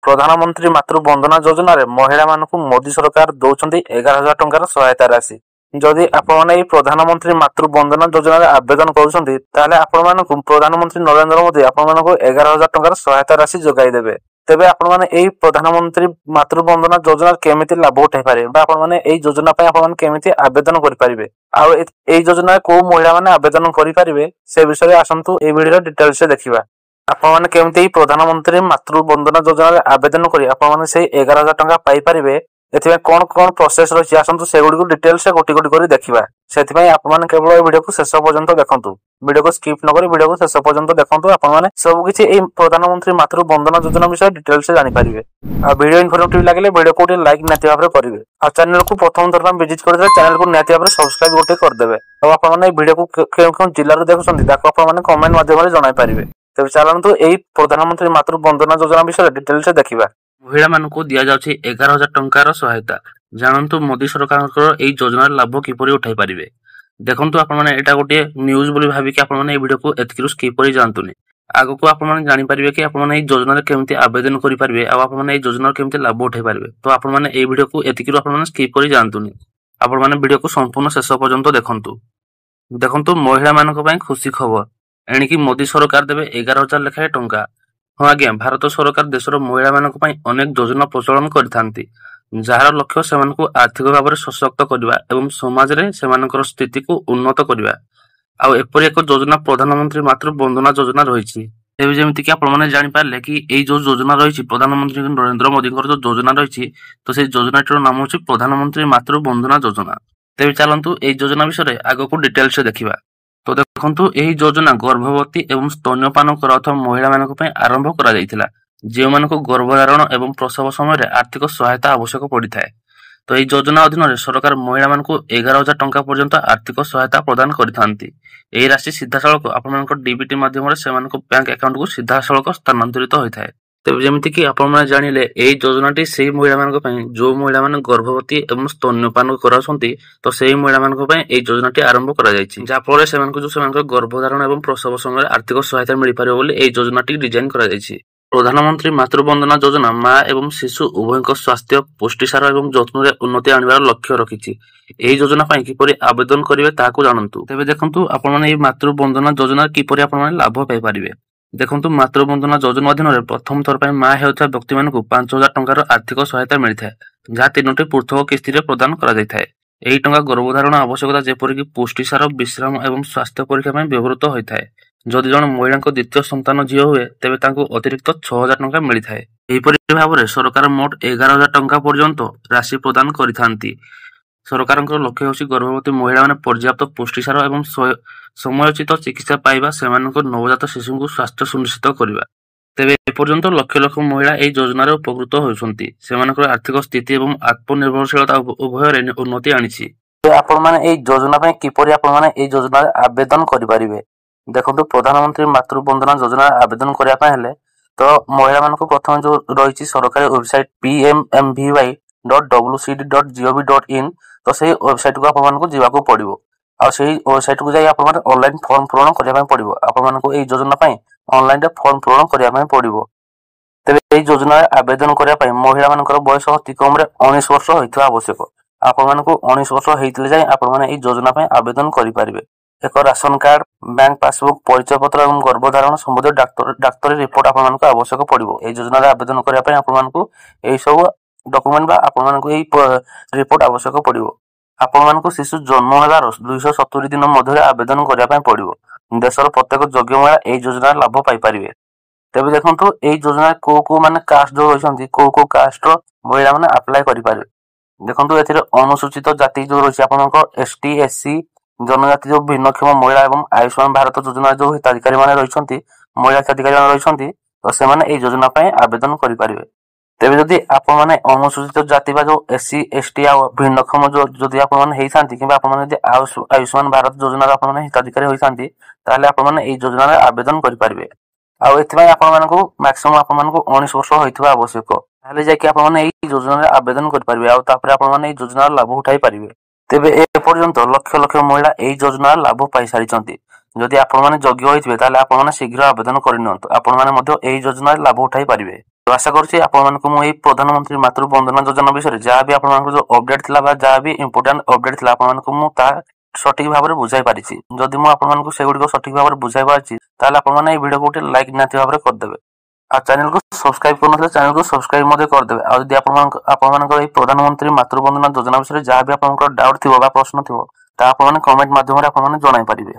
प्रधानमंत्री मातृ बंदना योजना रे महिला मानकु मोदी सरकार दौरान 11,000 टंकार सहायता राशि। जदि आपने प्रधानमंत्री मातृ बंदना योजना रे आवेदन करुछंती ताले आपण मानकु प्रधानमंत्री नरेंद्र मोदी आपण मानकु 11,000 टंकार सहायता राशि जोगाई देबे। तेबे आपण माने एई प्रधानमंत्री मातृ बंदना योजना केमिति लाभ उठाई पारे बा आपण माने एई योजना पय आपण माने केमिति आवेदन करि पारिबे आ एई योजना को महिला माने आवेदन करि पारिबे से विषय रे आसंतु एई वीडियो डिटेल्स से देखिबा। आपण माने केमिति प्रधानमंत्री मातृ बंदना योजना रे आवेदन करि आपण माने सेई 11,000 टंका पाई पारिबे एथिबे कोन कोन प्रोसेस रहि आसंतु से गुडी को डिटेल्स से गोटी गोटी करि देखिबा। सेथिबे आपण माने केवल ए वीडियो को शेष पर्यंत देखंतु। वीडियो को स्किप न करि वीडियो को शेष पर्यंत देखंतु। आपण माने सब किछि ए प्रधानमंत्री मातृ बंदना योजना विषय डिटेल्स से जानि पारिबे। आ वीडियो इन्फॉर्मेटिव लागले वीडियो को लाइक नेति भाबरे करिवे। आ चैनल को प्रथम थर पर विजिट करदे चैनल को नेति भाबरे सब्सक्राइब गोटे कर देबे। आ आपण माने वीडियो को केन जिल्ला रे देखुछंती ताको आपण माने कमेंट माध्यम रे जणाई पारिबे। तबे चलंतु एई प्रधानमंत्री मातृ बंदना योजना विषय डिटेल्स से देखिबा। महिला मानकु दिया जाउछि 11,000 टंकार सहायता। जानंतु मोदी सरकार एई योजना लाभ किपरि उठाई पारिबे। देखंतु आपण माने एटा गोटे न्यूज बोली भाबी कि आपण माने ए वीडियो को एतकिरु स्किप करि जानतुनी। आगो को आपण माने जानि पारिबे कि आपण माने एई योजना रे केमिति आवेदन करि पारिबे आ आपण माने एई योजना रे केमिति लाभ उठाई पारिबे। तो आपण माने ए वीडियो को एतकिरु आपण माने स्किप करि जानतुनी। आपण माने वीडियो को संपूर्ण शेष पर्यंत देखंतु। देखंतु महिला मानक पय खुशी खबर एणिकी मोदी सरकार देबे 11,000 लेखाए टंका। हाँ आज्ञा भारत सरकार देशर महिला मानक पय अनेक योजना प्रचलन करिथांती जार लक्ष्य सेमानकु आर्थिक भाव में सशक्त करबा एवं समाज रे सेमानकर स्थिति को उन्नत करबा। आ एपरि एक योजना प्रधानमंत्री मातृ बंदना योजना रहिछि। एबे जेमिति कि आपण माने जानि पारले कि एई जो योजना रहिछि प्रधानमंत्री नरेंद्र मोदी जो योजना रहिछि तो से योजनाटर नाम होछि प्रधानमंत्री मातृ बंदना योजना। तेबे चलंतु एई योजना विषय आगो को डिटेल्स से देखिबा। तो देखंतु एही योजना गर्भवती एवं स्तन्यपान कराउथवा महिला मानक पय आरंभ करा जायतिला जे मानको गर्भधारण एवं प्रसव समय रे आर्थिक सहायता आवश्यक पड़िथाय। तो एही योजना अधीन रे सरकार महिला मानकु 11,000 टंका पर्यंत आर्थिक सहायता प्रदान करिथांती। एही राशि सीधा सळक आपण मानक डीबीटी माध्यम रे सेमानको बैंक अकाउंट को सीधा सळक स्थानांतरित होइथाय। तेबे जेमिति कि आपण माने जानिले एही योजनाटी सेही महिला मानक पय जो महिला माने गर्भवती एवं स्तन्यपान कराउछंती तो सेही महिला मानक पय एही योजनाटी आरंभ करा जायछि जा फଳରେ सेमानको जो सेमानक गर्भधारण एवं प्रसव समय आर्थिक सहायता मिलि पारिबो बोली एही योजनाटी डिजाइन करा जायछि। प्रधानमंत्री मातृ बंदना योजना मां एवं शिशु उभयक स्वास्थ्य पुष्टिसार एवं जत्न रे उन्नति आनिबार लक्ष्य रखिछि। एही योजना पय किपरि आवेदन करिवे ताको जानंतु। तेबे देखंतु आपण माने एही मातृ बंदना योजना किपरि आपण माने लाभ पाइ पारिबे। देखंतु मातृ बंदना योजना अधीन रे प्रथम थर पय मां हेउथा व्यक्ति मानकु 5,000 टंकार आर्थिक सहायता मिलिथाय जा तीनोटी पृथक किस्ती रे प्रदान करा जायथाय। एही टंका गर्भधारण आवश्यकता जेपरि कि पुष्टिसार विश्राम एवं स्वास्थ्य परीक्षा पय व्यवहृत होइथाय। जदि जण महिला द्वितीय संतान झील हुए तेबे तांको अतिरिक्त 6,000 टंका मिलिथाय। एहिपरि भाबरे सरकार मोट 11,000 टंका पर्यंत राशि प्रदान करिथांती। सरकारक लक्ष्य होछि गर्भवती महिला माने पर्याप्त पुष्टिसार एवं समयोचित चिकित्सा पाइबा सेमानक नवजात शिशु को स्वास्थ्य सुनिश्चित करबा। तेबे एपर्यंत लक्ष लक्ष महिला एही योजना रे उपकृत होइछंती। सेमानकर आर्थिक स्थिति एवं आत्मनिर्भरशीलता उभय रे उन्नति आनिछि। आपण माने एही योजना पय किपरि आपण माने एही योजना रे आवेदन करि पारिबे। देखंतु प्रधानमंत्री मातृ बंदना योजना आवेदन करिया पय हेले तो महिला मानको प्रथम जो रहिछि सरकारी वेबसाइट pmmvy.wcd.gov.in तो सेही वेबसाइट को आपण मानको जिवाको पड़िबो। आ सेही वेबसाइट को जाई आपण माने ऑनलाइन फॉर्म पूरण करिया पय पड़िबो। आपण मानको एही योजना पय ऑनलाइन रे फॉर्म पूरण करिया पय पड़िबो। तेबे एही योजना रे आवेदन करिया पय महिला मानकर बयस अति कम रे 19 वर्ष होइथवा आवश्यक। आपण मानको 19 वर्ष हेइतले जाई आपण माने एही योजना पय आवेदन करि पारिबे। एक राशन कार्ड बैंक पासबुक परिचय पत्र एवं गर्भधारण संबंधी डाक्तरी रिपोर्ट आपण मानको आवश्यक पड़िबो। एही योजना रे आवेदन करिया पय आपण मानको एही सब डॉक्यूमेंट बा आपण मानको एही रिपोर्ट आवश्यक पड़िबो। आपण मानको शिशु जन्म हेबार 270 दिन मध्य आवेदन करिया पय पड़िबो। देशर प्रत्येक योग्य महिला एही योजना लाभ पाइ पारिबे। तेबे देखंतु एही योजना को माने कास्ट जो होइछंती को कास्ट रो महिला माने अप्लाई करि पारिबे। देखंतु एथिरे अनुसूचित जाति जो रहिछि आपनक एसटी एससी जनजाति जो भिन्नक्षम महिला एवं आयुष्मान भारत योजना जो हिताधिकारी माने रहिछंती महिला हिताधिकारी माने रहिछंती तो से माने एही योजना पय आवेदन करि पारिबे। तेबे जदि आपण माने अनुसूचित जाति बा जो एससी एसटी आ भिन्नक्षम जो जदि आपण माने हेइथांती किबा आपण माने जदि आयुष्मान भारत योजना आपण माने हिताधिकारी होइथांती ताले आपण माने एही योजना रे आवेदन करि पारिबे। आ एथिबाय आपण मानकु मैक्सिमम आपण मानकु 19 वर्ष होइथबा आवश्यक। ताले जाय कि आपण माने एही योजना रे आवेदन करि पारिबे आ तापरे आपण माने एही योजना रे लाभ उठाई पारिबे। तेबे ए पर्यंत लक्ष लक्ष महिला एही योजना लाभ पाई सारिचंती। ଯଦି ଆପଣମାନେ ଯୋଗ୍ୟ ହୋଇଥିବେ ତାହେଲେ ଆପଣମାନେ ଶୀଘ୍ର ଆବେଦନ କରିନିଅନ୍ତୁ। ଆପଣମାନେ ମଧ୍ୟ ଏହି ଯୋଜନାର ଲାଭ ଉଠାଇ ପାରିବେ। ଆଶା କରୁଛି ଆପଣମାନଙ୍କୁ ମୁଁ ଏହି ପ୍ରଧାନମନ୍ତ୍ରୀ ମାତୃ ବନ୍ଦନା ଯୋଜନା ବିଷୟରେ ଯାହା ବି ଆପଣଙ୍କର ଯୋଉ ଅପଡେଟ୍ ଥିଲା ବା ଯାହା ବି ଇମ୍ପୋର୍ଟାଣ୍ଟ ଅପଡେଟ୍ ଥିଲା ଆପଣମାନଙ୍କୁ ମୁଁ ତାହା ସଠିକ ଭାବରେ ବୁଝାଇ ପାରିଛି। ଯଦି ମୁଁ ଆପଣମାନଙ୍କୁ ସେଗୁଡ଼ିକ ସଠିକ ଭାବରେ ବୁଝାଇ ପାରିଛି ତାହେଲେ ଆପଣମାନେ ଏହି ଭିଡ଼ିଓକୁ ଗୋଟେ ଲାଇକ୍ ନିହାତି ଭାବରେ କରିଦେବେ। ଆଉ ଚ୍ୟାନେଲକୁ ସବସ୍କ୍ରାଇବ କରିନଥିଲେ ଚ୍ୟାନେଲକୁ ସବସ୍କ୍ରାଇବ ମଧ୍ୟ କରିଦେବେ। ଆଉ ଯଦି ଆପଣମାନଙ୍କର ଏହି ପ୍ରଧାନମନ୍ତ୍ରୀ ମାତୃ ବନ୍ଦନା ଯୋଜନା ବିଷୟରେ ଯାହା ବି ଆପଣଙ୍କର ଡାଉଟ୍ ଥିବ ବା ପ୍ରଶ୍ନ ଥିବ ତାହା ଆପଣମାନେ କମେଣ୍ଟ ମାଧ୍ୟମରେ ଆପଣମାନେ ଜଣାଇ ପାରିବେ।